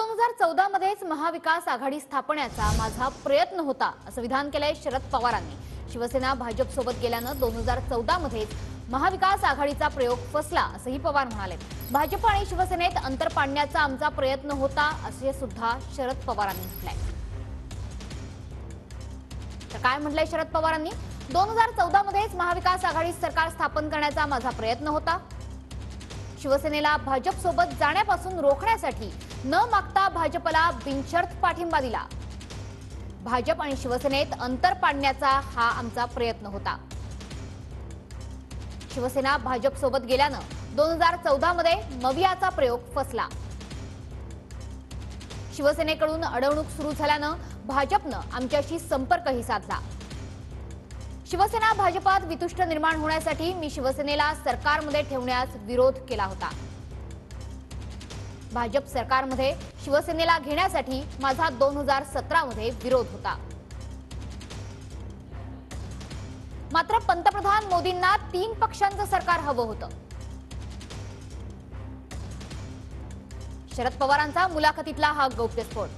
2014 मध्येच महाविकास आघाडी स्थापण्याचा माझा प्रयत्न होता असं विधान केलंय शरद पवारांनी। शिवसेना भाजप सोबत गेल्यानं 2014 मध्येच महाविकास आघाडीचा प्रयोग फसला असंही पवार म्हणाले। भाजप आणि शिवसेनेत अंतर पाडण्याचा आमचा प्रयत्न होता असे सुद्धा शरद पवारांनी म्हटलंय। तर काय म्हटलंय शरद पवारांनी? 2014 मध्येच महाविकास आघाडी सरकार स्थापन करण्याचा माझा प्रयत्न होता। शिवसेनेला भाजप सोबत जाण्यापासून रोखण्यासाठी न मागता भाजपला बिनशर्त पाठिंबा दिला। भाजप आणि शिवसेनेत अंतर पाडण्याचा हा आमचा प्रयत्न होता। शिवसेना भाजप सोबत गेल्यानं 2014 मध्ये मवियाचा प्रयोग फसला। शिवसेनेकडून अडवणूक सुरू झाल्यानं भाजपनं आमच्याशी संपर्कही साधला। शिवसेना भाजपात वितुष्ट निर्माण होण्यासाठी मी शिवसेनेला सरकारमध्ये ठेवण्यास विरोध केला होता। भाजप सरकारमध्ये शिवसेनेला घेण्यासाठी माझा 2017 मध्ये विरोध होता। मात्र पंतप्रधान मोदींना 3 पक्षांचं सरकार हवं होतं। शरद पवारांचा मुलाखतीतला हा गौप्यस्फोट।